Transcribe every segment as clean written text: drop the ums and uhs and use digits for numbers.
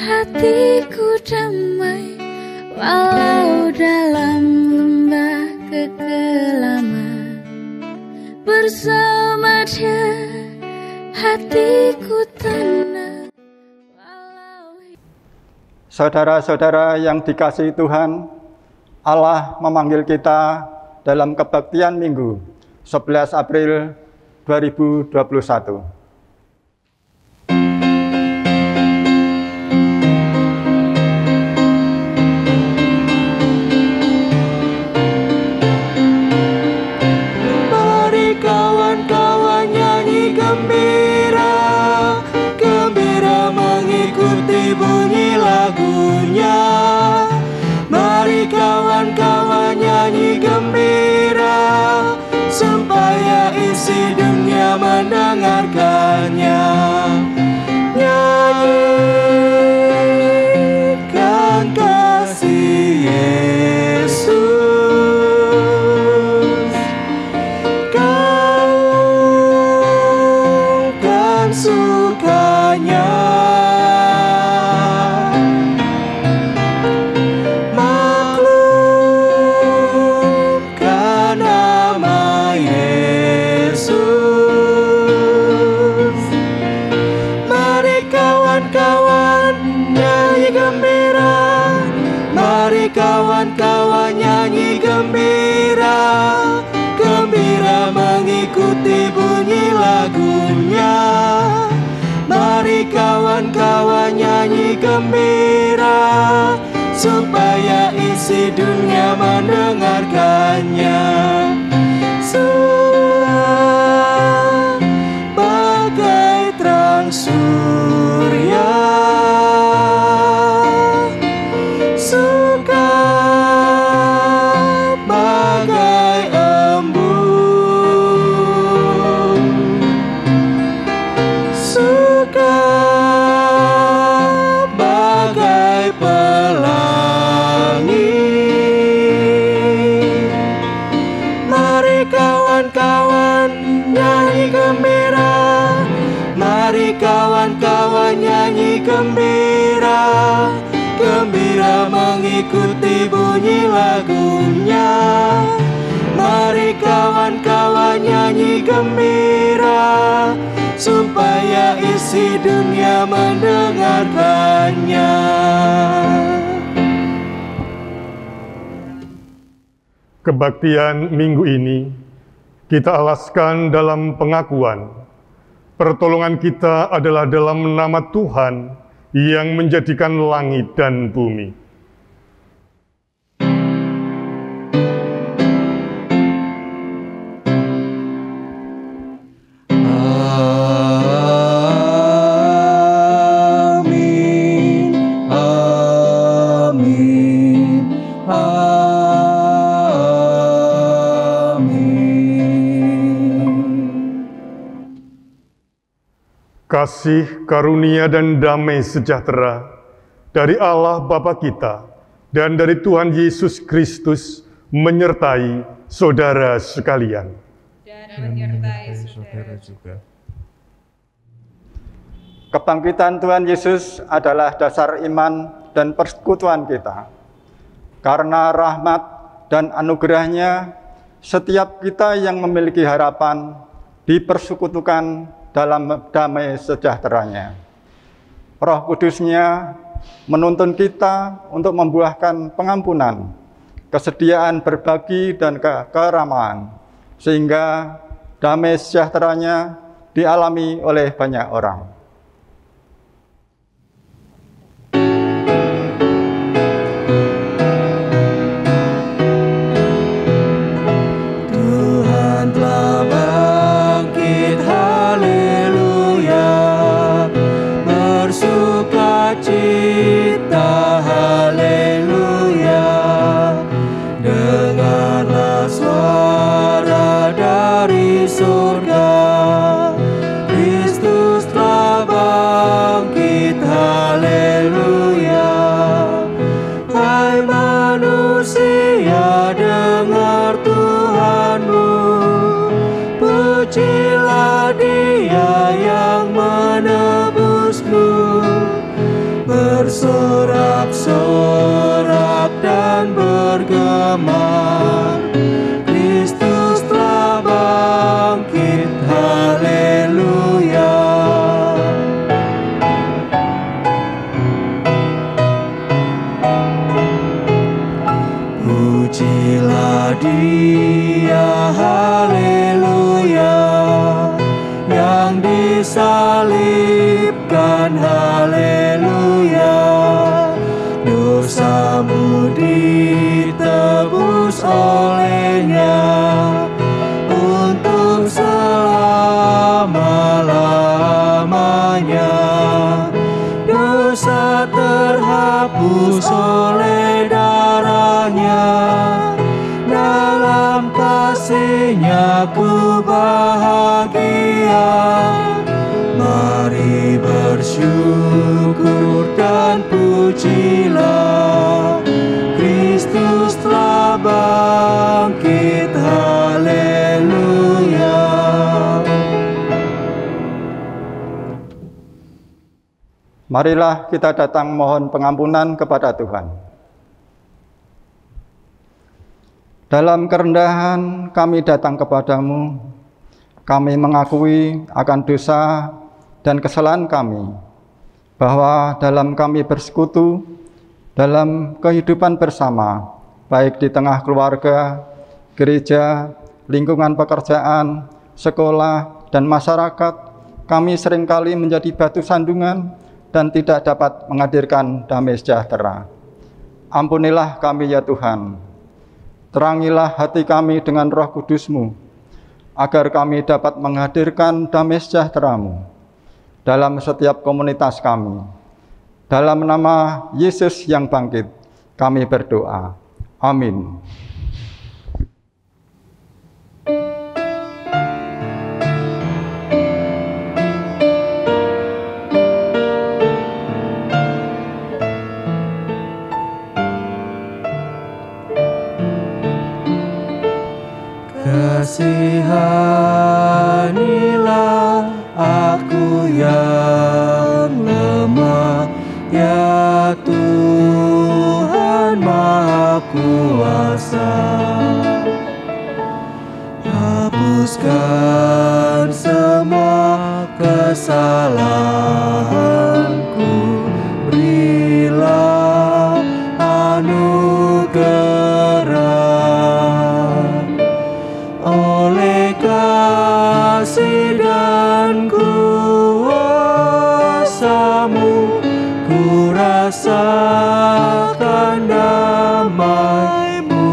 hatiku damai, walau dalam lembah kekelaman. Bersama Dia hatiku tenang. Saudara-saudara yang dikasihi Tuhan, Allah memanggil kita dalam kebaktian Minggu 11 April 2021. Mari kawan-kawan nyanyi gembira, gembira mengikuti bunyi lagunya. Mari kawan-kawan nyanyi gembira, supaya isi dunia mendengarkannya. Nyanyikan kasih Yesus, gaungkan sukanya. Maklumkan nama Yesus. Mari kawan-kawan nyanyi gembira, mari kawan-kawan nyanyi gembira, gembira mengikuti bunyi lagunya. Mari kawan-kawan nyanyi gembira, supaya isi dunia mendengarkannya. Surah bagai terang surya, suka bagai embun, suka bagai pelangi. Mari kawan-kawan nyanyi gembira, mari kawan-kawan nyanyi gembira, gembira mengikuti bunyi lagunya. Mari kawan-kawan nyanyi gembira, supaya isi dunia mendengarkannya. Kebaktian minggu ini kita alaskan dalam pengakuan pertolongan kita adalah dalam nama Tuhan yang menjadikan langit dan bumi. Amin, amin, amin. Kasih, karunia, dan damai sejahtera dari Allah Bapa kita dan dari Tuhan Yesus Kristus menyertai saudara sekalian. Dan menyertai saudara juga. Kebangkitan Tuhan Yesus adalah dasar iman dan persekutuan kita. Karena rahmat dan anugerah-Nya, setiap kita yang memiliki harapan dipersekutukan dalam damai sejahtera-Nya. Roh Kudus-Nya menuntun kita untuk membuahkan pengampunan, kesediaan berbagi, dan keramahan, sehingga damai sejahtera-Nya dialami oleh banyak orang. Tuhan telah bangkit, haleluya. Bersukacita, haleluya. Dengarlah suara dari surga, Kristus telah bersorak-sorak dan bergema, Kristus telah bangkit, haleluya. Pujilah Dia, haleluya, yang disalibkan, haleluya. Dosamu ditebus olehnya untuk selama-lamanya. Dosa terhapus oleh darahnya, dalam kasih-Nya ku bahagia. Mari bersyukur dan pujilah, Kristus telah bangkit, haleluya. Marilah kita datang mohon pengampunan kepada Tuhan. Dalam kerendahan kami datang kepadamu, kami mengakui akan dosa dan kesalahan kami, bahwa dalam kami bersekutu, dalam kehidupan bersama, baik di tengah keluarga, gereja, lingkungan pekerjaan, sekolah, dan masyarakat, kami seringkali menjadi batu sandungan dan tidak dapat menghadirkan damai sejahtera. Ampunilah kami ya Tuhan, terangilah hati kami dengan Roh Kudus-Mu, agar kami dapat menghadirkan damai sejahtera-Mu dalam setiap komunitas kami. Dalam nama Yesus yang bangkit, kami berdoa. Amin. Kasihanilah aku yang lemah, ya Tuhan Maha Kuasa. Hapuskan semua kesalahanku, berilah anugerah. Oleh kasih dan kuasa-Mu, ku rasakan damai-Mu.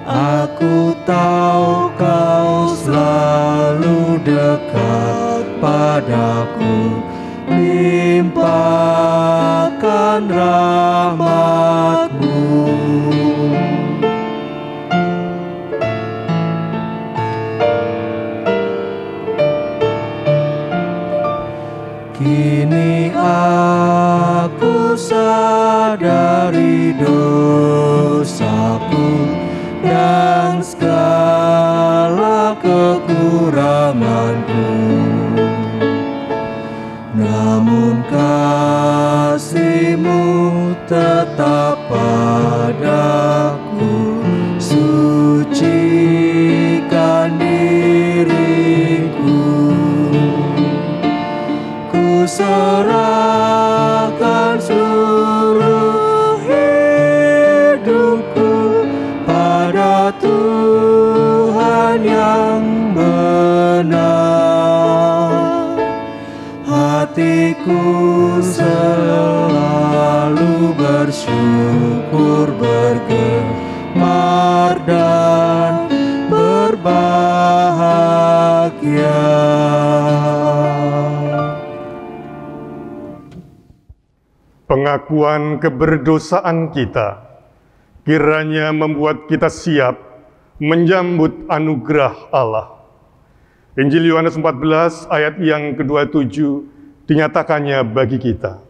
Aku tahu Kau selalu dekat padaku, limpahkan rahmat-Mu. Kini aku sadari dosaku dan segala kekuranganku, namun kasih-Mu tetap padaku, sucikan diriku. Ku serahkan seluruh hidupku pada Tuhan yang benar. Hatiku selalu bersyukur, bergemar dan berbahagia. Pengakuan keberdosaan kita kiranya membuat kita siap menyambut anugerah Allah. Injil Yohanes 14 ayat yang ke-27 dinyatakannya bagi kita.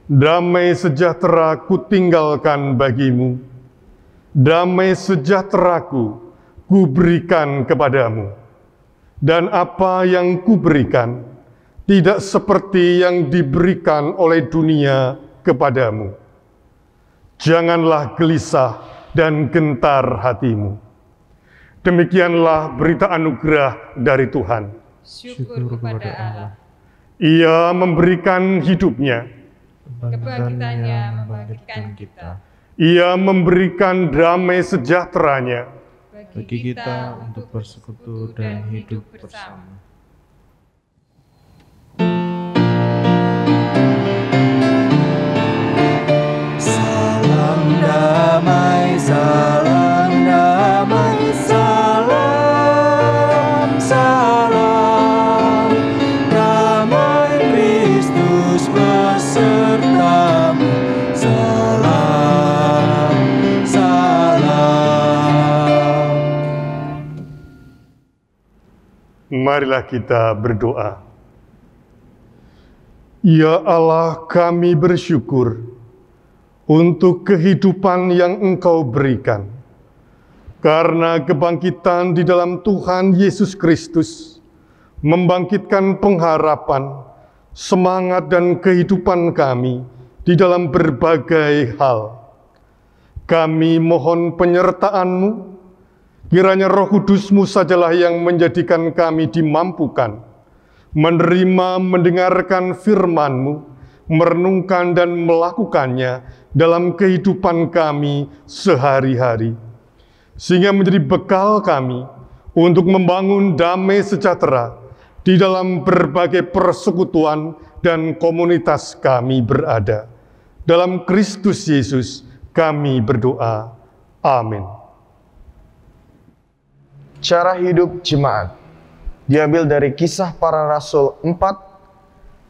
Damai sejahtera ku tinggalkan bagimu, damai sejahteraku ku berikan kepadamu. Dan apa yang ku berikan tidak seperti yang diberikan oleh dunia kepadamu. Janganlah gelisah dan gentar hatimu. Demikianlah berita anugerah dari Tuhan. Syukur kepada Allah. Ia memberikan hidupnya. Kebangkitannya membangkitkan kita. Ia memberikan damai sejahteranya. bagi kita untuk bersekutu dan hidup bersama. Salam damai, salam damai, salam, salam damai Kristus besertamu. Salam, salam. Marilah kita berdoa. Ya Allah, kami bersyukur untuk kehidupan yang Engkau berikan. Karena kebangkitan di dalam Tuhan Yesus Kristus membangkitkan pengharapan, semangat dan kehidupan kami di dalam berbagai hal. Kami mohon penyertaan-Mu, kiranya Roh Kudus-Mu sajalah yang menjadikan kami dimampukan menerima, mendengarkan firman-Mu, merenungkan dan melakukannya dalam kehidupan kami sehari-hari. Sehingga menjadi bekal kami untuk membangun damai sejahtera di dalam berbagai persekutuan dan komunitas kami berada. Dalam Kristus Yesus kami berdoa. Amin. Cara hidup jemaat diambil dari Kisah Para Rasul 4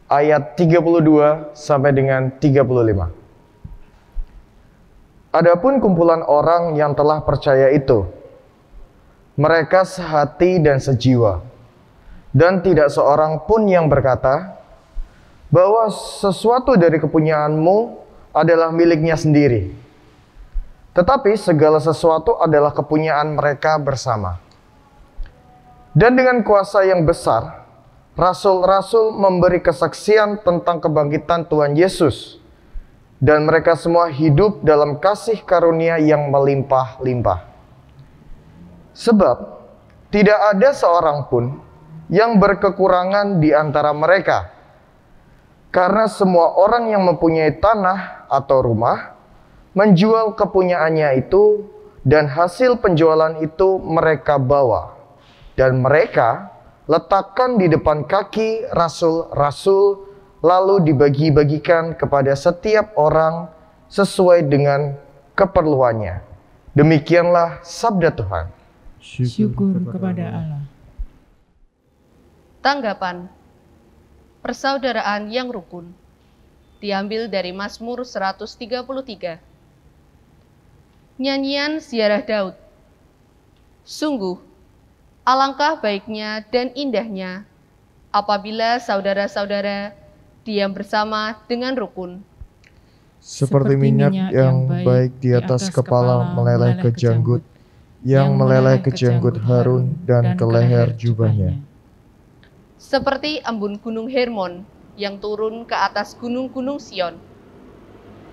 ayat 32 sampai dengan 35. Adapun kumpulan orang yang telah percaya itu, mereka sehati dan sejiwa, dan tidak seorang pun yang berkata bahwa sesuatu dari kepunyaanmu adalah miliknya sendiri, tetapi segala sesuatu adalah kepunyaan mereka bersama. Dan dengan kuasa yang besar, rasul-rasul memberi kesaksian tentang kebangkitan Tuhan Yesus, dan mereka semua hidup dalam kasih karunia yang melimpah-limpah. Sebab tidak ada seorang pun yang berkekurangan di antara mereka, karena semua orang yang mempunyai tanah atau rumah menjual kepunyaannya itu, dan hasil penjualan itu mereka bawa, dan mereka letakkan di depan kaki rasul-rasul, lalu dibagi-bagikan kepada setiap orang sesuai dengan keperluannya. Demikianlah sabda Tuhan. Syukur kepada Allah. Tanggapan persaudaraan yang rukun diambil dari Mazmur 133. Nyanyian ziarah Daud. Sungguh alangkah baiknya dan indahnya apabila saudara-saudara diam bersama dengan rukun. Seperti minyak yang baik di atas kepala meleleh ke janggut, yang meleleh ke janggut Harun dan ke leher jubahnya. Seperti embun gunung Hermon yang turun ke atas gunung-gunung Sion.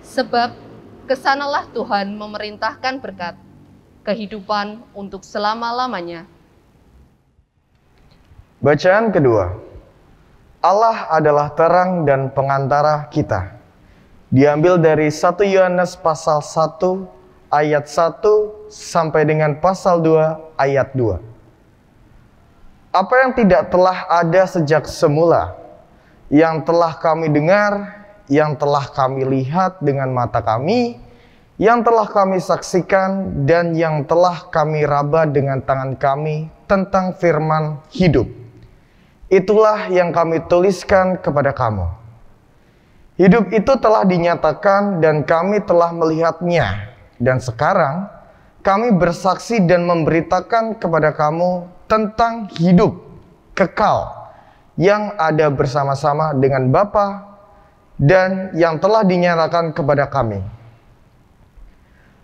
Sebab kesanalah Tuhan memerintahkan berkat, kehidupan untuk selama-lamanya. Bacaan kedua. Allah adalah terang dan pengantara kita. Diambil dari 1 Yohanes pasal 1 ayat 1 sampai dengan pasal 2 ayat 2. Apa yang tidak telah ada sejak semula, yang telah kami dengar, yang telah kami lihat dengan mata kami, yang telah kami saksikan, dan yang telah kami raba dengan tangan kami tentang firman hidup. Itulah yang kami tuliskan kepada kamu. Hidup itu telah dinyatakan dan kami telah melihatnya. Dan sekarang kami bersaksi dan memberitakan kepada kamu tentang hidup kekal yang ada bersama-sama dengan Bapa dan yang telah dinyatakan kepada kami.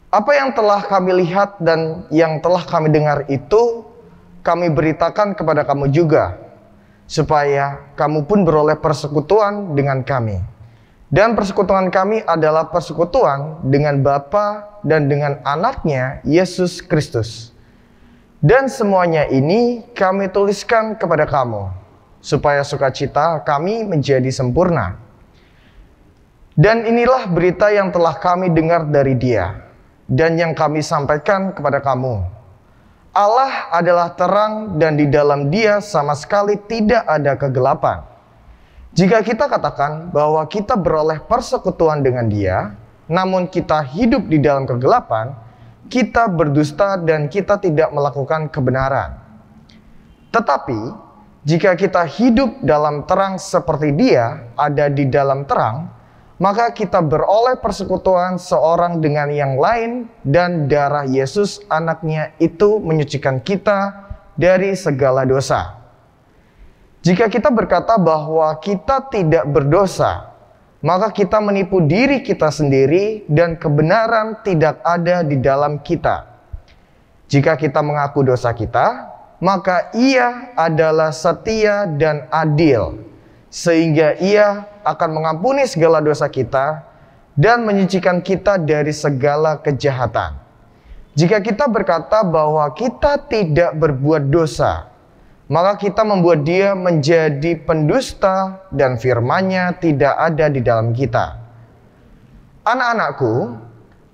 Apa yang telah kami lihat dan yang telah kami dengar itu kami beritakan kepada kamu juga, supaya kamu pun beroleh persekutuan dengan kami. Dan persekutuan kami adalah persekutuan dengan Bapa dan dengan anaknya, Yesus Kristus. Dan semuanya ini kami tuliskan kepada kamu, supaya sukacita kami menjadi sempurna. Dan inilah berita yang telah kami dengar dari Dia, dan yang kami sampaikan kepada kamu. Allah adalah terang dan di dalam Dia sama sekali tidak ada kegelapan. Jika kita katakan bahwa kita beroleh persekutuan dengan Dia, namun kita hidup di dalam kegelapan, kita berdusta dan kita tidak melakukan kebenaran. Tetapi, jika kita hidup dalam terang seperti Dia ada di dalam terang, maka kita beroleh persekutuan seorang dengan yang lain, dan darah Yesus anaknya itu menyucikan kita dari segala dosa. Jika kita berkata bahwa kita tidak berdosa, maka kita menipu diri kita sendiri dan kebenaran tidak ada di dalam kita. Jika kita mengaku dosa kita, maka Ia adalah setia dan adil, sehingga Ia akan mengampuni segala dosa kita dan menyucikan kita dari segala kejahatan. Jika kita berkata bahwa kita tidak berbuat dosa, maka kita membuat Dia menjadi pendusta dan firman-Nya tidak ada di dalam kita. Anak-anakku,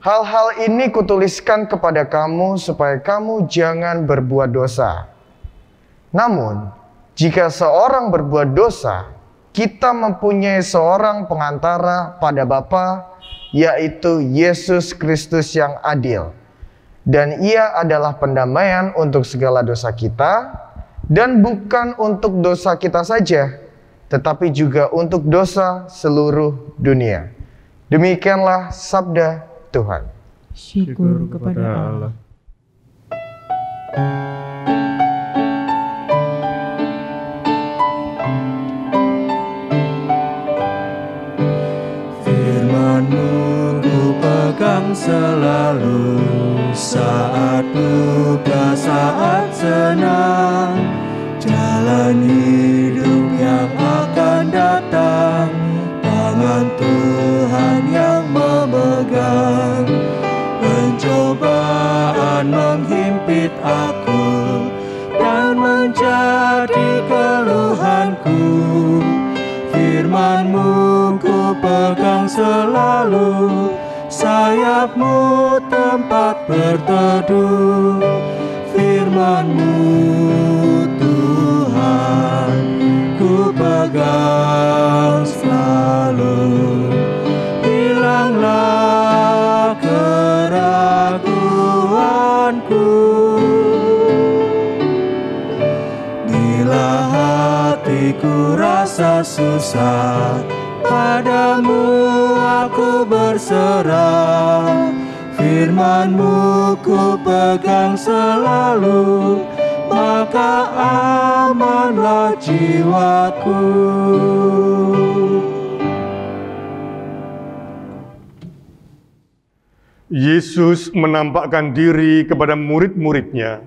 hal-hal ini kutuliskan kepada kamu supaya kamu jangan berbuat dosa. Namun, jika seorang berbuat dosa, kita mempunyai seorang pengantara pada Bapa, yaitu Yesus Kristus yang adil. Dan Ia adalah pendamaian untuk segala dosa kita, dan bukan untuk dosa kita saja, tetapi juga untuk dosa seluruh dunia. Demikianlah sabda Tuhan. Syukur kepada Allah. Pegang selalu saat duka, saat senang, jalan hidup yang akan datang, tangan Tuhan yang memegang. Pencobaan menghimpit aku dan menjadi keluhanku, firman-Mu ku pegang selalu, sayap-Mu tempat berteduh, firman-Mu Tuhan ku pegang selalu. Hilanglah keraguanku bila hatiku rasa susah, padamu aku berserah, firman-Mu ku pegang selalu, maka amanlah jiwaku. Yesus menampakkan diri kepada murid-muridnya,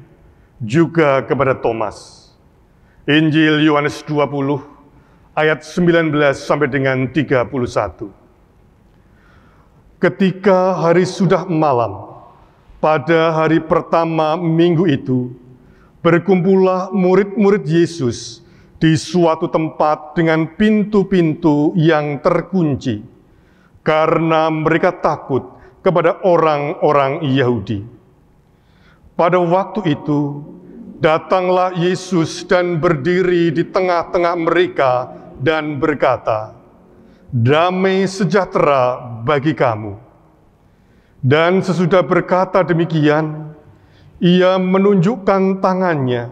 juga kepada Thomas. Injil Yohanes 20, ayat 19 sampai dengan 31. Ketika hari sudah malam, pada hari pertama minggu itu, berkumpullah murid-murid Yesus di suatu tempat dengan pintu-pintu yang terkunci, karena mereka takut kepada orang-orang Yahudi. Pada waktu itu, datanglah Yesus dan berdiri di tengah-tengah mereka dan berkata, "Damai sejahtera bagi kamu." Dan sesudah berkata demikian, Ia menunjukkan tangannya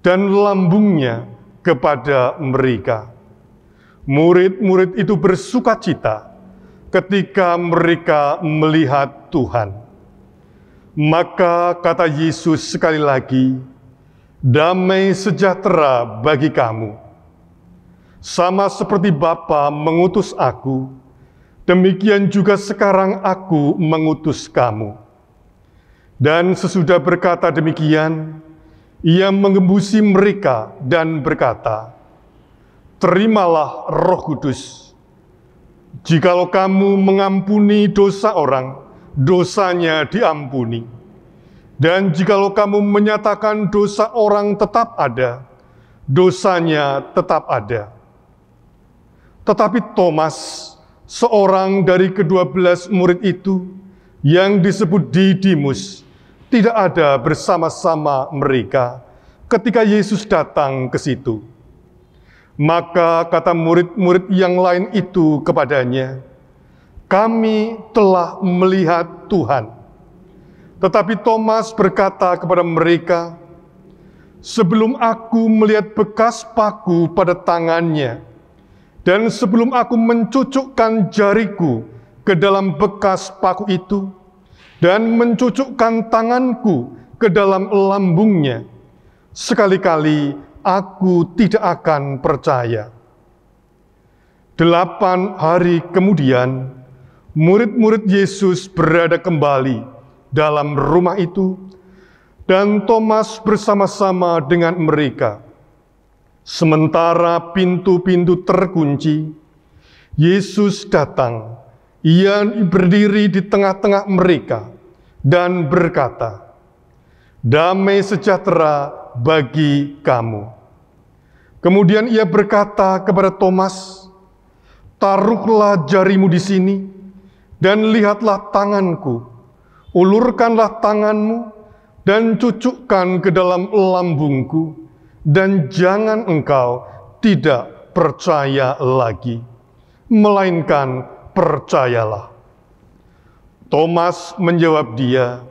dan lambungnya kepada mereka. Murid-murid itu bersukacita ketika mereka melihat Tuhan. Maka kata Yesus sekali lagi, "Damai sejahtera bagi kamu. Sama seperti Bapa mengutus aku, demikian juga sekarang aku mengutus kamu." Dan sesudah berkata demikian, Ia mengembusi mereka dan berkata, terimalah Roh Kudus. Jikalau kamu mengampuni dosa orang, dosanya diampuni. Dan jikalau kamu menyatakan dosa orang tetap ada, dosanya tetap ada. Tetapi Thomas, seorang dari ke-12 murid itu, yang disebut Didimus, tidak ada bersama-sama mereka ketika Yesus datang ke situ. Maka kata murid-murid yang lain itu kepadanya, "Kami telah melihat Tuhan." Tetapi Thomas berkata kepada mereka, "Sebelum aku melihat bekas paku pada tangannya, dan sebelum aku mencucukkan jariku ke dalam bekas paku itu, dan mencucukkan tanganku ke dalam lambungnya, sekali-kali aku tidak akan percaya." 8 hari kemudian, murid-murid Yesus berada kembali dalam rumah itu, dan Thomas bersama-sama dengan mereka. Sementara pintu-pintu terkunci, Yesus datang. Ia berdiri di tengah-tengah mereka dan berkata, "Damai sejahtera bagi kamu." Kemudian ia berkata kepada Thomas, "Taruhlah jarimu di sini, dan lihatlah tanganku. Ulurkanlah tanganmu, dan cucukkan ke dalam lambungku, dan jangan engkau tidak percaya lagi, melainkan percayalah." Thomas menjawab dia,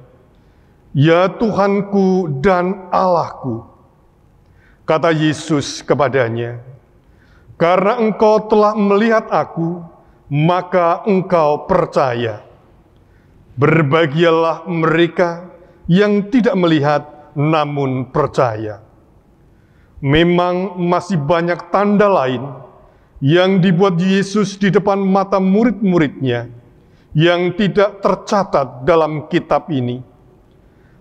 "Ya Tuhanku dan Allahku." Kata Yesus kepadanya, "Karena engkau telah melihat aku, maka engkau percaya. Berbahagialah mereka yang tidak melihat namun percaya." Memang masih banyak tanda lain yang dibuat Yesus di depan mata murid-muridnya yang tidak tercatat dalam kitab ini.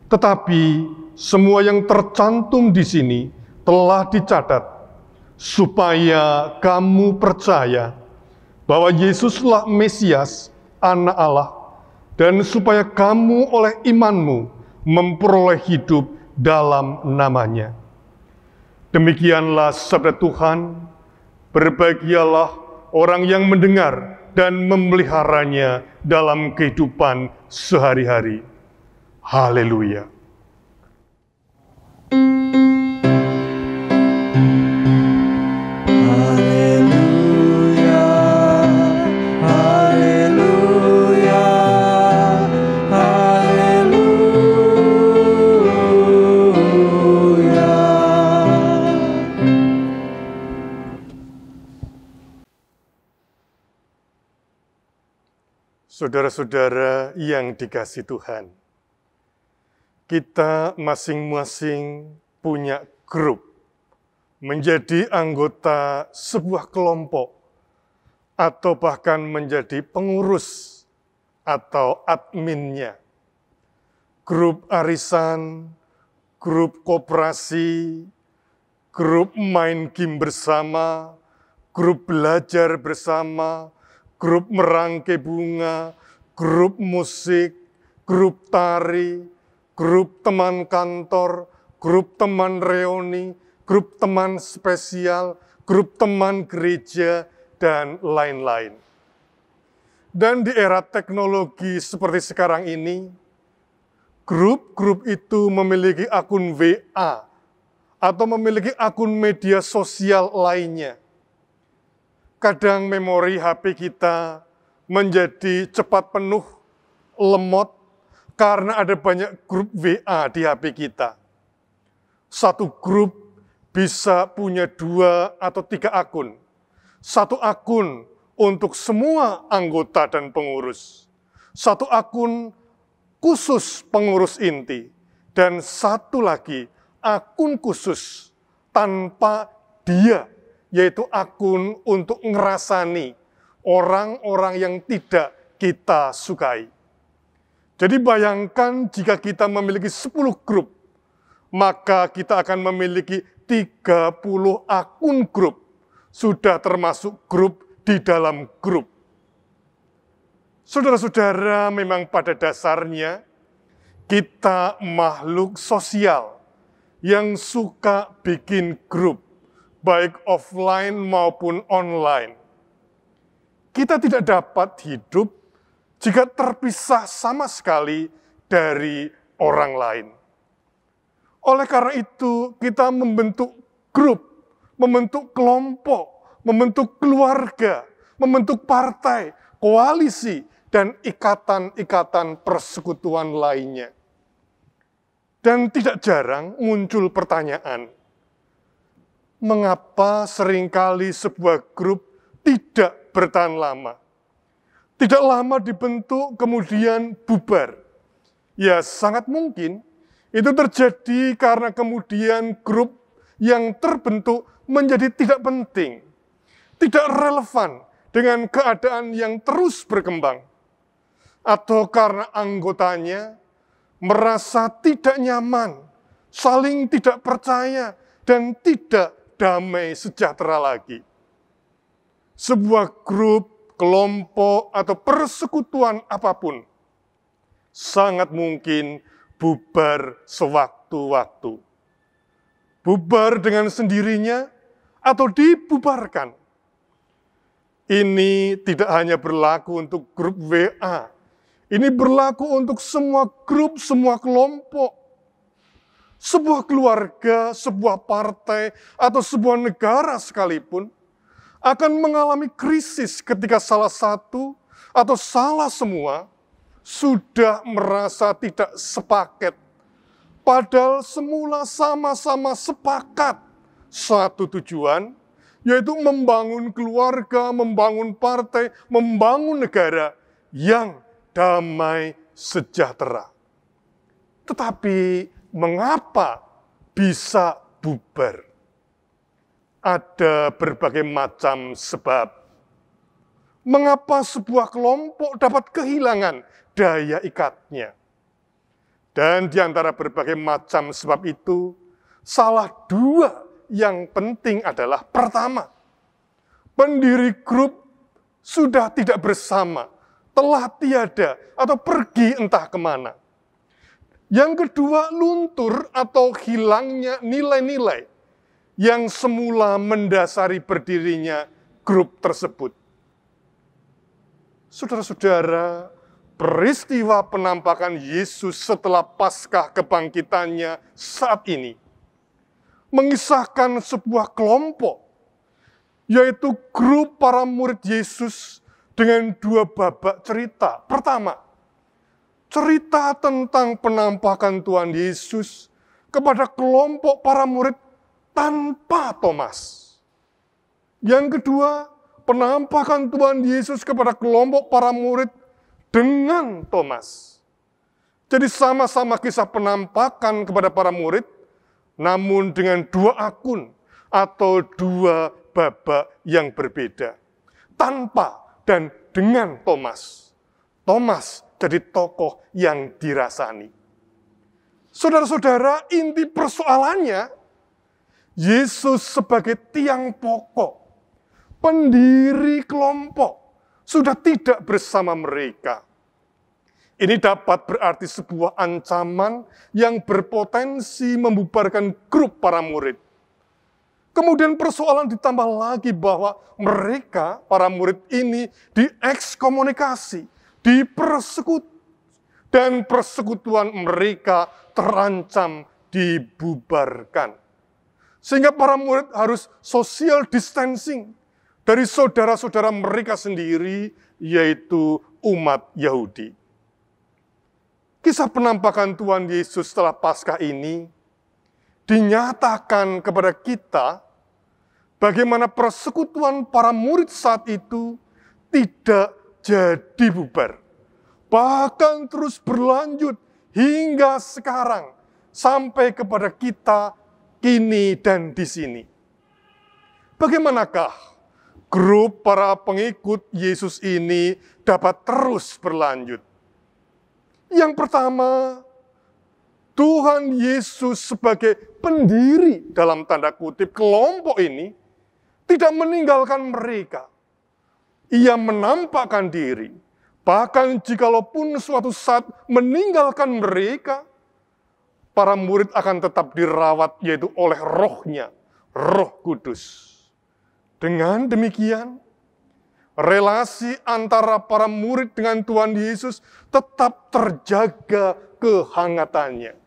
Tetapi semua yang tercantum di sini telah dicatat supaya kamu percaya bahwa Yesuslah Mesias, Anak Allah, dan supaya kamu oleh imanmu memperoleh hidup dalam namanya. Demikianlah sabda Tuhan. Berbahagialah orang yang mendengar dan memeliharanya dalam kehidupan sehari-hari. Haleluya. Saudara-saudara yang dikasihi Tuhan, kita masing-masing punya grup, menjadi anggota sebuah kelompok, atau bahkan menjadi pengurus atau adminnya. Grup arisan, grup koperasi, grup main game bersama, grup belajar bersama, grup merangkai bunga, grup musik, grup tari, grup teman kantor, grup teman reuni, grup teman spesial, grup teman gereja, dan lain-lain. Dan di era teknologi seperti sekarang ini, grup-grup itu memiliki akun WA atau memiliki akun media sosial lainnya. Kadang memori HP kita menjadi cepat penuh, lemot, karena ada banyak grup WA di HP kita. Satu grup bisa punya 2 atau 3 akun. Satu akun untuk semua anggota dan pengurus. Satu akun khusus pengurus inti. Dan satu lagi akun khusus tanpa dia, yaitu akun untuk ngerasani orang-orang yang tidak kita sukai. Jadi bayangkan jika kita memiliki 10 grup, maka kita akan memiliki 30 akun grup sudah termasuk grup di dalam grup. Saudara-saudara, memang pada dasarnya kita makhluk sosial yang suka bikin grup, baik offline maupun online. Kita tidak dapat hidup jika terpisah sama sekali dari orang lain. Oleh karena itu, kita membentuk grup, membentuk kelompok, membentuk keluarga, membentuk partai, koalisi, dan ikatan-ikatan persekutuan lainnya. Dan tidak jarang muncul pertanyaan, mengapa seringkali sebuah grup tidak bertahan lama? Tidak lama dibentuk, kemudian bubar. Ya, sangat mungkin itu terjadi karena kemudian grup yang terbentuk menjadi tidak penting, tidak relevan dengan keadaan yang terus berkembang, atau karena anggotanya merasa tidak nyaman, saling tidak percaya, dan tidak damai sejahtera lagi. Sebuah grup, kelompok, atau persekutuan apapun sangat mungkin bubar sewaktu-waktu. Bubar dengan sendirinya atau dibubarkan. Ini tidak hanya berlaku untuk grup WA. Ini berlaku untuk semua grup, semua kelompok. Sebuah keluarga, sebuah partai, atau sebuah negara sekalipun akan mengalami krisis ketika salah satu atau salah semua sudah merasa tidak sepaket, padahal semula sama-sama sepakat satu tujuan, yaitu membangun keluarga, membangun partai, membangun negara yang damai sejahtera. Tetapi mengapa bisa bubar? Ada berbagai macam sebab. Mengapa sebuah kelompok dapat kehilangan daya ikatnya? Dan di antara berbagai macam sebab itu, salah dua yang penting adalah, pertama, pendiri grup sudah tidak bersama, telah tiada atau pergi entah kemana. Yang kedua, luntur atau hilangnya nilai-nilai yang semula mendasari berdirinya grup tersebut. Saudara-saudara, peristiwa penampakan Yesus setelah Paskah kebangkitannya saat ini mengisahkan sebuah kelompok, yaitu grup para murid Yesus dengan dua babak cerita. Pertama, cerita tentang penampakan Tuhan Yesus kepada kelompok para murid tanpa Thomas. Yang kedua, penampakan Tuhan Yesus kepada kelompok para murid dengan Thomas. Jadi sama-sama kisah penampakan kepada para murid, namun dengan dua akun atau dua babak yang berbeda. Tanpa dan dengan Thomas. Thomas jadi tokoh yang dirasani. Saudara-saudara, inti persoalannya, Yesus sebagai tiang pokok, pendiri kelompok, sudah tidak bersama mereka. Ini dapat berarti sebuah ancaman yang berpotensi membubarkan grup para murid. Kemudian persoalan ditambah lagi bahwa mereka, para murid ini, diekskomunikasi, dipersekutu, dan persekutuan mereka terancam dibubarkan. Sehingga para murid harus social distancing dari saudara-saudara mereka sendiri, yaitu umat Yahudi. Kisah penampakan Tuhan Yesus setelah Paskah ini dinyatakan kepada kita bagaimana persekutuan para murid saat itu tidak jadi bubar. Bahkan terus berlanjut hingga sekarang sampai kepada kita kini dan di sini. Bagaimanakah grup para pengikut Yesus ini dapat terus berlanjut? Yang pertama, Tuhan Yesus sebagai pendiri dalam tanda kutip kelompok ini tidak meninggalkan mereka. Ia menampakkan diri. Bahkan jikalaupun suatu saat meninggalkan mereka, para murid akan tetap dirawat, yaitu oleh Roh-Nya, Roh Kudus. Dengan demikian, relasi antara para murid dengan Tuhan Yesus tetap terjaga kehangatannya.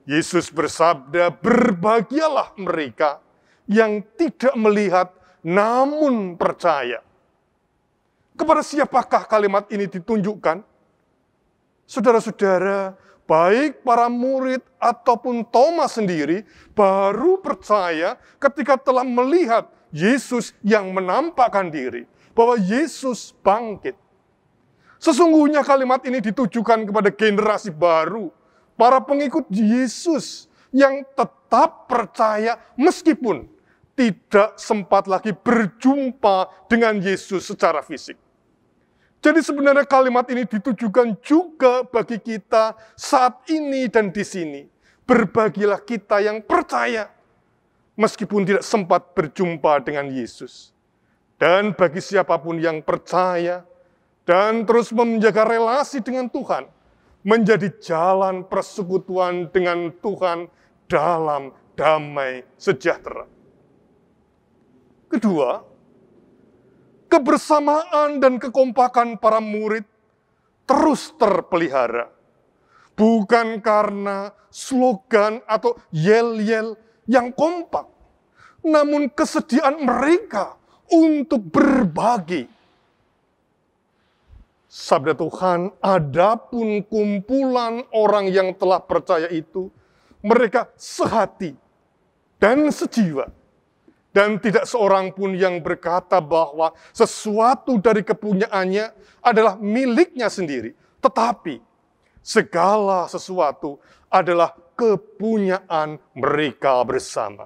Yesus bersabda, "Berbahagialah mereka yang tidak melihat namun percaya." Kepada siapakah kalimat ini ditunjukkan? Saudara-saudara, baik para murid ataupun Thomas sendiri baru percaya ketika telah melihat Yesus yang menampakkan diri, bahwa Yesus bangkit. Sesungguhnya kalimat ini ditujukan kepada generasi baru, para pengikut Yesus yang tetap percaya meskipun tidak sempat lagi berjumpa dengan Yesus secara fisik. Jadi sebenarnya kalimat ini ditujukan juga bagi kita saat ini dan di sini. Berbahagialah kita yang percaya, meskipun tidak sempat berjumpa dengan Yesus. Dan bagi siapapun yang percaya dan terus menjaga relasi dengan Tuhan, menjadi jalan persekutuan dengan Tuhan dalam damai sejahtera. Kedua, kebersamaan dan kekompakan para murid terus terpelihara. Bukan karena slogan atau yel-yel yang kompak, namun kesediaan mereka untuk berbagi. Sabda Tuhan, adapun kumpulan orang yang telah percaya itu, mereka sehati dan sejiwa. Dan tidak seorang pun yang berkata bahwa sesuatu dari kepunyaannya adalah miliknya sendiri. Tetapi segala sesuatu adalah kepunyaan mereka bersama.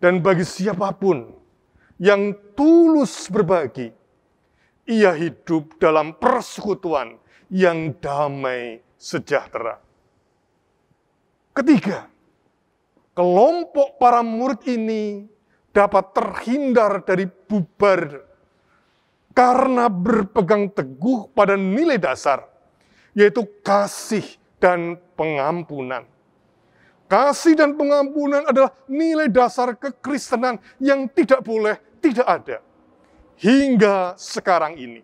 Dan bagi siapapun yang tulus berbagi, ia hidup dalam persekutuan yang damai sejahtera. Ketiga, kelompok para murid ini dapat terhindar dari bubar karena berpegang teguh pada nilai dasar, yaitu kasih dan pengampunan. Kasih dan pengampunan adalah nilai dasar kekristenan yang tidak boleh tidak ada hingga sekarang ini.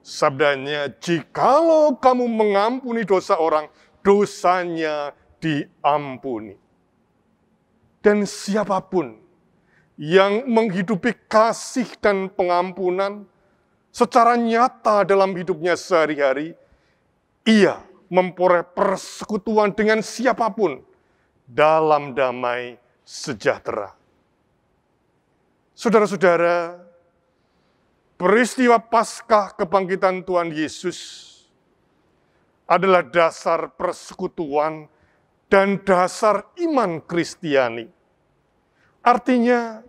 Sabdanya, jikalau kamu mengampuni dosa orang, dosanya diampuni. Dan siapapun yang menghidupi kasih dan pengampunan secara nyata dalam hidupnya sehari-hari, ia memperoleh persekutuan dengan siapapun dalam damai sejahtera. Saudara-saudara, peristiwa Paskah kebangkitan Tuhan Yesus adalah dasar persekutuan dan dasar iman Kristiani. Artinya,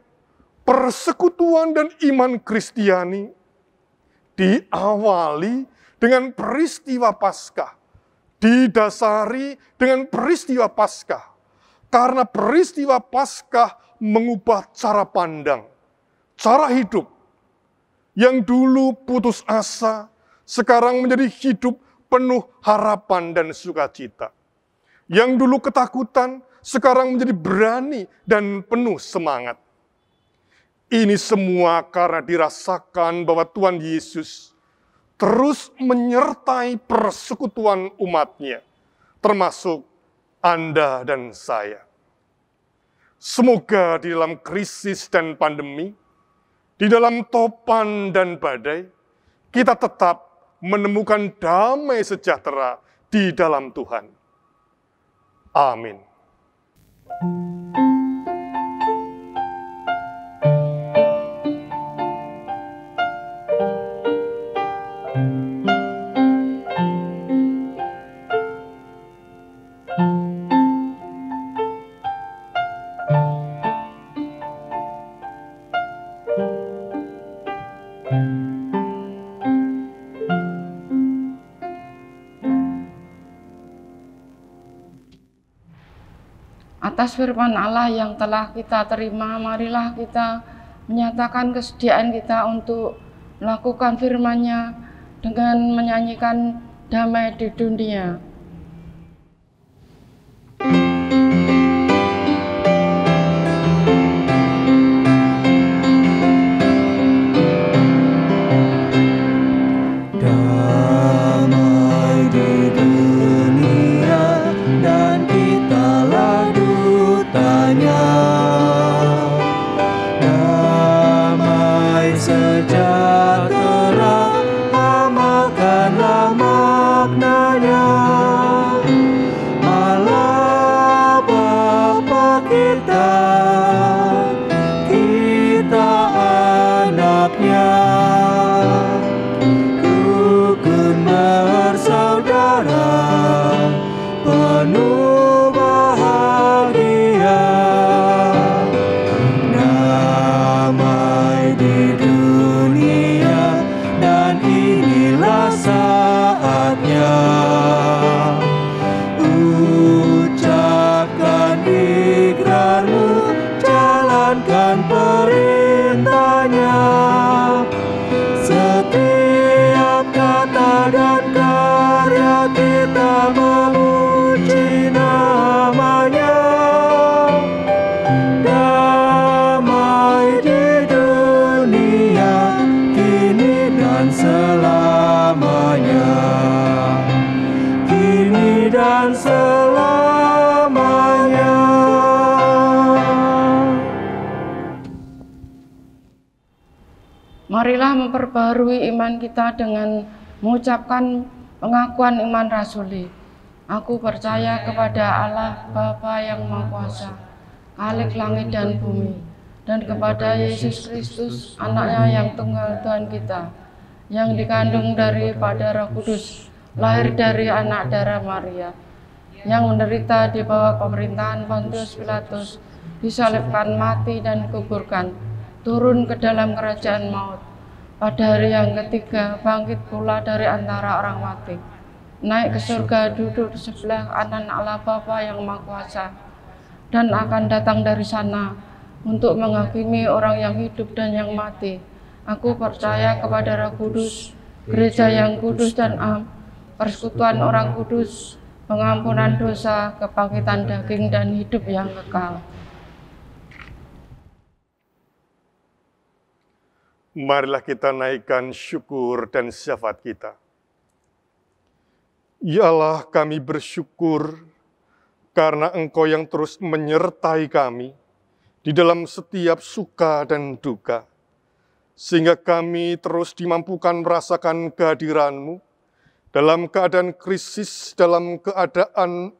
persekutuan dan iman Kristiani diawali dengan peristiwa Paskah, didasari dengan peristiwa Paskah, karena peristiwa Paskah mengubah cara pandang, cara hidup, yang dulu putus asa, sekarang menjadi hidup penuh harapan dan sukacita. Yang dulu ketakutan, sekarang menjadi berani dan penuh semangat. Ini semua karena dirasakan bahwa Tuhan Yesus terus menyertai persekutuan umat-Nya, termasuk Anda dan saya. Semoga di dalam krisis dan pandemi, di dalam topan dan badai, kita tetap menemukan damai sejahtera di dalam Tuhan. Amin. Atas Atas firman Allah yang telah kita terima, marilah kita menyatakan kesediaan kita untuk melakukan firman-Nya dengan menyanyikan damai di dunia. Damai di dunia dan kitalah dutanya. Damai sejahtera, amalkanlah maknanya. Allah Bapa kita, kita anaknya. Rukun bersaudara, penuh bahagia. Damai di dunia dan inilah saatnya. Ucapkan ikrarmu, jalankan perintahnya. Setiap kata dan karya kita memuji namanya. Damai di dunia kini dan selamanya. Kini dan selamanya. Marilah memperbarui iman kita dengan mengucapkan pengakuan iman rasuli. Aku percaya kepada Allah Bapa yang Maha Kuasa, Khalik langit dan bumi, dan kepada Yesus Kristus, Anaknya yang tunggal Tuhan kita, yang dikandung daripada Roh Kudus, lahir dari anak darah Maria, yang menderita di bawah pemerintahan Pontius Pilatus, disalibkan, mati dan dikuburkan, turun ke dalam kerajaan maut. Pada hari yang ketiga, bangkit pula dari antara orang mati, naik ke surga, duduk di sebelah kanan Allah Bapa yang Maha Kuasa, dan akan datang dari sana untuk menghakimi orang yang hidup dan yang mati. Aku percaya kepada Roh Kudus, gereja yang kudus dan am, persekutuan orang kudus, pengampunan dosa, kebangkitan daging, dan hidup yang kekal. Marilah kita naikkan syukur dan syafaat kita. Ya Allah, kami bersyukur karena Engkau yang terus menyertai kami di dalam setiap suka dan duka, sehingga kami terus dimampukan merasakan kehadiran-Mu dalam keadaan krisis, dalam keadaan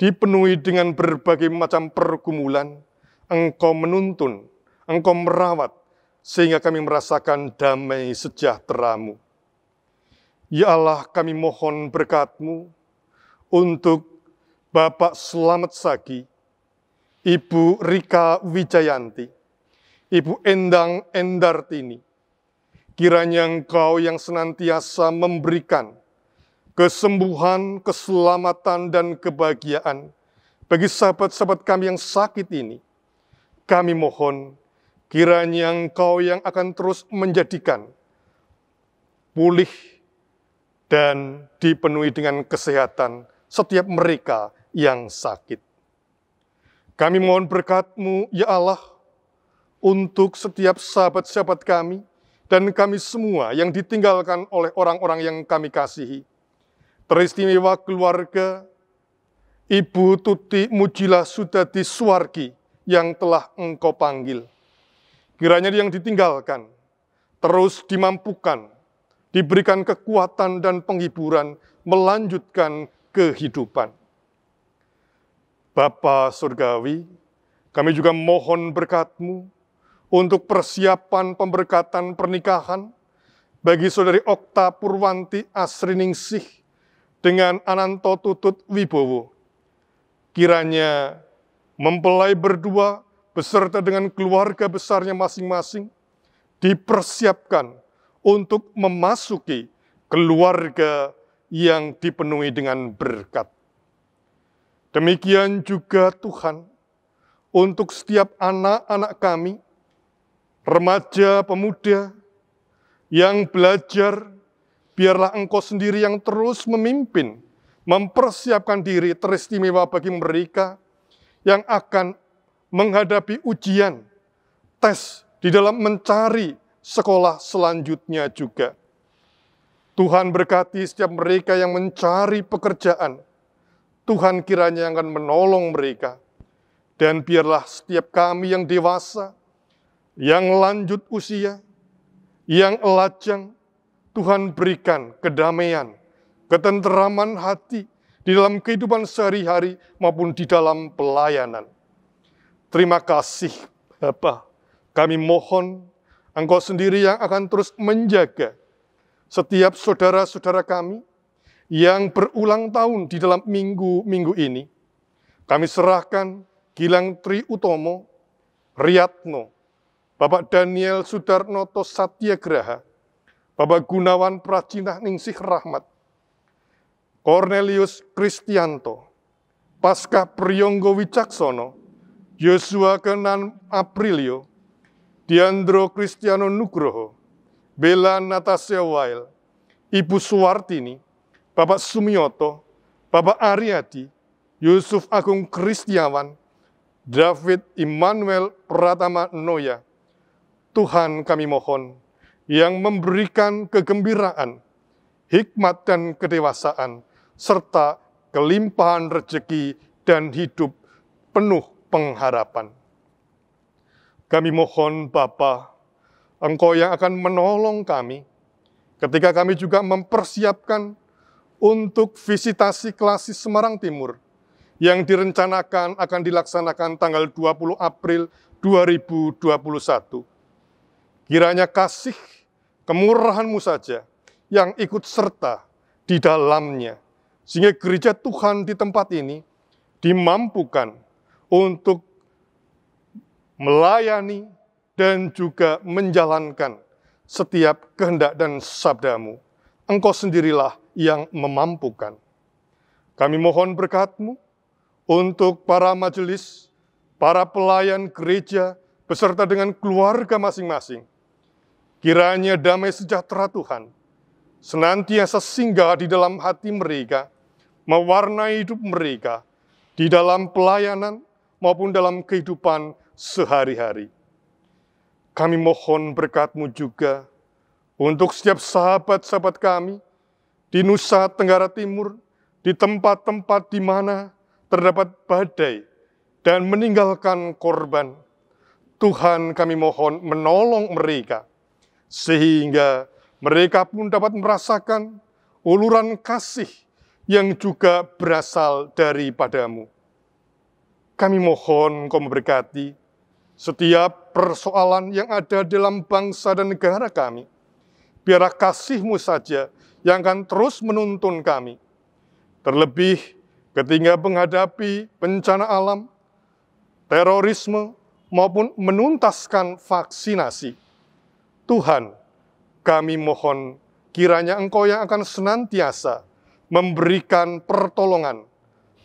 dipenuhi dengan berbagai macam pergumulan. Engkau menuntun, Engkau merawat, sehingga kami merasakan damai sejahtera-Mu. Ya Allah, kami mohon berkat-Mu untuk Bapak Slamet Sagi, Ibu Rika Wijayanti, Ibu Endang Endartini. Kiranya Engkau yang senantiasa memberikan kesembuhan, keselamatan, dan kebahagiaan bagi sahabat-sahabat kami yang sakit ini. Kami mohon kiranya Engkau yang akan terus menjadikan pulih dan dipenuhi dengan kesehatan setiap mereka yang sakit. Kami mohon berkat-Mu, ya Allah, untuk setiap sahabat-sahabat kami dan kami semua yang ditinggalkan oleh orang-orang yang kami kasihi. Teristimewa keluarga Ibu Tuti Mujila Sudadi Suwargi yang telah Engkau panggil. Kiranya yang ditinggalkan terus dimampukan, diberikan kekuatan dan penghiburan, melanjutkan kehidupan. Bapa Surgawi, kami juga mohon berkat-Mu untuk persiapan pemberkatan pernikahan bagi Saudari Okta Purwanti Asriningsih dengan Ananto Tutut Wibowo. Kiranya mempelai berdua beserta dengan keluarga besarnya masing-masing dipersiapkan untuk memasuki keluarga yang dipenuhi dengan berkat. Demikian juga Tuhan, untuk setiap anak-anak kami, remaja, pemuda, yang belajar, biarlah Engkau sendiri yang terus memimpin, mempersiapkan diri teristimewa bagi mereka yang akan menghadapi ujian, tes di dalam mencari sekolah selanjutnya juga. Tuhan berkati setiap mereka yang mencari pekerjaan. Tuhan kiranya yang akan menolong mereka. Dan biarlah setiap kami yang dewasa, yang lanjut usia, yang lajang, Tuhan berikan kedamaian, ketenteraman hati di dalam kehidupan sehari-hari maupun di dalam pelayanan. Terima kasih Bapa, kami mohon Engkau sendiri yang akan terus menjaga setiap saudara-saudara kami yang berulang tahun di dalam minggu-minggu ini. Kami serahkan Gilang Tri Utomo, Riyatno, Bapak Daniel Sudarnoto Satyagraha, Bapak Gunawan Prajinah Ningsih Rahmat, Cornelius Kristianto, Paskah Priyonggo Wicaksono, Yosua Kenan Aprilio, Diandro Kristiano Nugroho, Bella Natasha Wail, Ibu Suwartini, Bapak Sumioto, Bapak Aryadi, Yusuf Agung Kristiawan, David Immanuel Pratama Noya. Tuhan kami mohon, yang memberikan kegembiraan, hikmat dan kedewasaan, serta kelimpahan rezeki dan hidup penuh pengharapan. Kami mohon Bapa, Engkau yang akan menolong kami, ketika kami juga mempersiapkan untuk visitasi Klasis Semarang Timur, yang direncanakan akan dilaksanakan tanggal 20 April 2021. Kiranya kasih kemurahan-Mu saja yang ikut serta di dalamnya, sehingga gereja Tuhan di tempat ini dimampukan untuk melayani dan juga menjalankan setiap kehendak dan sabda-Mu. Engkau sendirilah yang memampukan. Kami mohon berkat-Mu untuk para majelis, para pelayan gereja, beserta dengan keluarga masing-masing. Kiranya damai sejahtera Tuhan senantiasa singgah di dalam hati mereka, mewarnai hidup mereka, di dalam pelayanan maupun dalam kehidupan sehari-hari. Kami mohon berkat-Mu juga untuk setiap sahabat-sahabat kami di Nusa Tenggara Timur, di tempat-tempat di mana terdapat badai dan meninggalkan korban. Tuhan kami mohon menolong mereka, sehingga mereka pun dapat merasakan uluran kasih yang juga berasal daripada-Mu. Kami mohon Engkau memberkati setiap persoalan yang ada dalam bangsa dan negara kami. Biarlah kasih-Mu saja yang akan terus menuntun kami. Terlebih ketika menghadapi bencana alam, terorisme, maupun menuntaskan vaksinasi. Tuhan, kami mohon kiranya Engkau yang akan senantiasa memberikan pertolongan,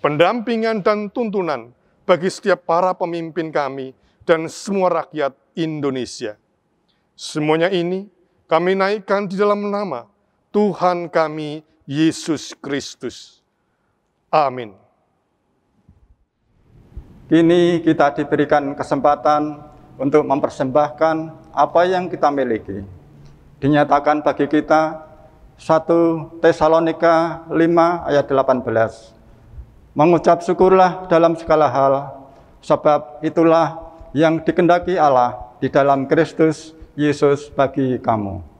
pendampingan dan tuntunan bagi setiap para pemimpin kami dan semua rakyat Indonesia. Semuanya ini kami naikkan di dalam nama Tuhan kami, Yesus Kristus. Amin. Kini kita diberikan kesempatan untuk mempersembahkan apa yang kita miliki. Dinyatakan bagi kita 1 Tesalonika 5 ayat 18. Mengucap syukurlah dalam segala hal, sebab itulah yang dikehendaki Allah di dalam Kristus Yesus bagi kamu.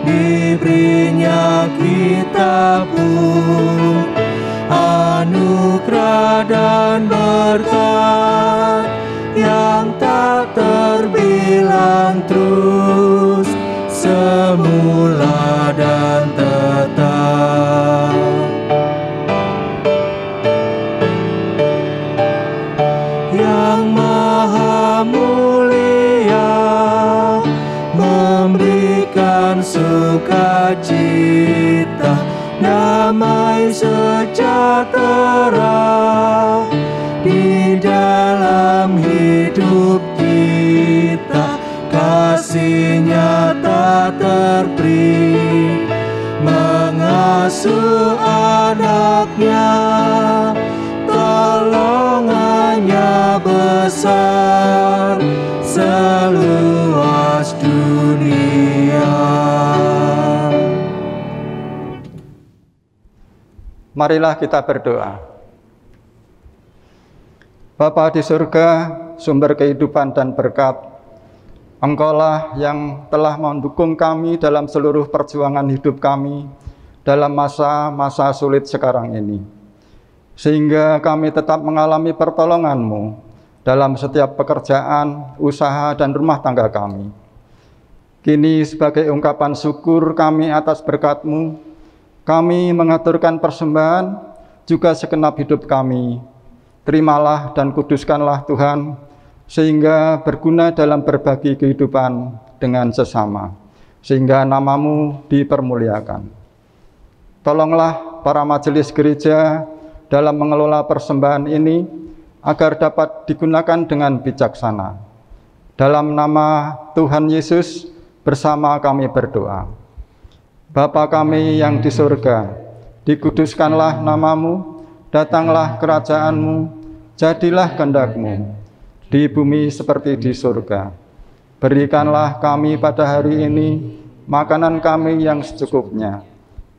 Diberinya kita pun anugerah dan berkat semula dan tetap. Yang Maha Mulia memberikan sukacita, damai sejahtera di dalam hidup kita. Kasih-Nya tak terperi, mengasuh anak-Nya, tolongannya besar seluas dunia. Marilah kita berdoa. Bapa di surga, sumber kehidupan dan berkat, Engkaulah yang telah mendukung kami dalam seluruh perjuangan hidup kami dalam masa-masa sulit sekarang ini, sehingga kami tetap mengalami pertolongan-Mu dalam setiap pekerjaan, usaha, dan rumah tangga kami. Kini sebagai ungkapan syukur kami atas berkat-Mu, kami mengaturkan persembahan juga segenap hidup kami. Terimalah dan kuduskanlah Tuhan, sehingga berguna dalam berbagi kehidupan dengan sesama, sehingga nama-Mu dipermuliakan. Tolonglah para majelis gereja dalam mengelola persembahan ini, agar dapat digunakan dengan bijaksana. Dalam nama Tuhan Yesus, bersama kami berdoa. Bapa kami yang di surga, dikuduskanlah nama-Mu, datanglah kerajaan-Mu, jadilah kehendak-Mu, di bumi seperti di surga. Berikanlah kami pada hari ini makanan kami yang secukupnya,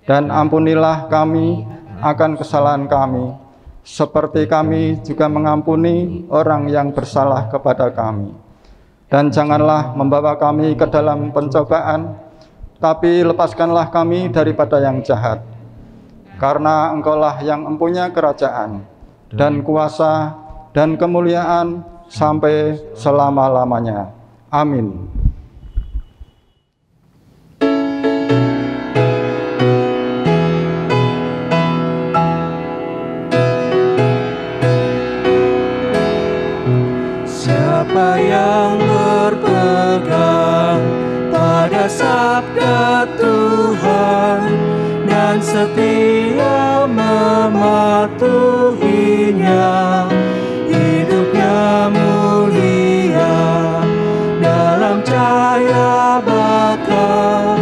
dan ampunilah kami akan kesalahan kami, seperti kami juga mengampuni orang yang bersalah kepada kami. Dan janganlah membawa kami ke dalam pencobaan, tapi lepaskanlah kami daripada yang jahat. Karena Engkaulah yang mempunyai kerajaan, dan kuasa, dan kemuliaan, sampai selama-lamanya. Amin. Siapa yang berpegang pada sabda Tuhan dan setia mematuhinya, hidupnya mulia dalam cahaya bakal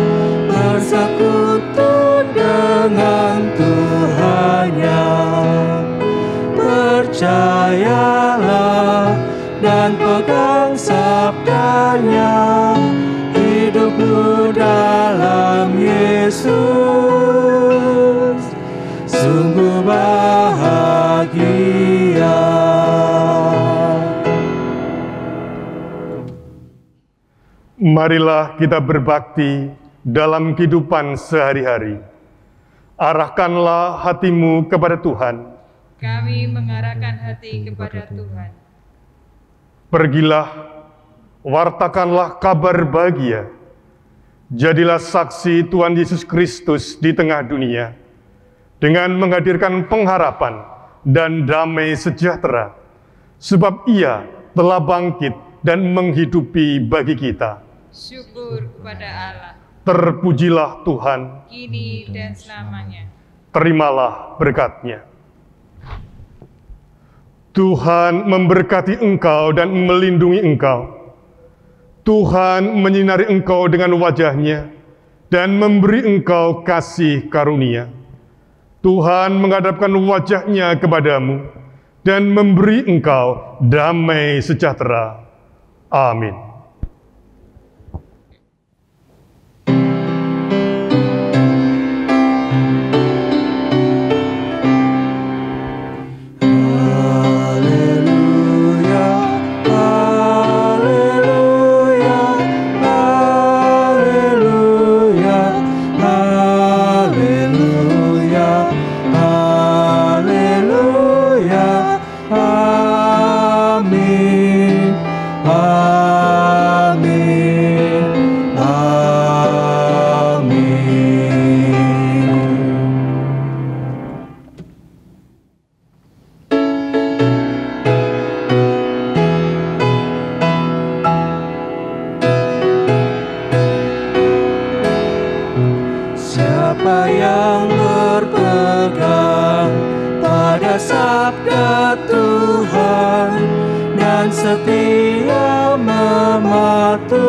bersekutu dengan Tuhannya. Percayalah dan pegang sabdanya, hidupmu dalam Yesus sungguh bahagia. Marilah kita berbakti dalam kehidupan sehari-hari. Arahkanlah hatimu kepada Tuhan. Kami mengarahkan hati kepada Tuhan. Pergilah, wartakanlah kabar bahagia. Jadilah saksi Tuhan Yesus Kristus di tengah dunia, dengan menghadirkan pengharapan dan damai sejahtera, sebab Ia telah bangkit dan menghidupi bagi kita. Syukur kepada Allah. Terpujilah Tuhan, kini dan selamanya. Terimalah berkat-Nya. Tuhan memberkati engkau dan melindungi engkau. Tuhan menyinari engkau dengan wajah-Nya dan memberi engkau kasih karunia. Tuhan menghadapkan wajah-Nya kepadamu dan memberi engkau damai sejahtera. Amin. Amin. Siapa yang berpegang pada sabda Tuhan dan setia mematuhinya,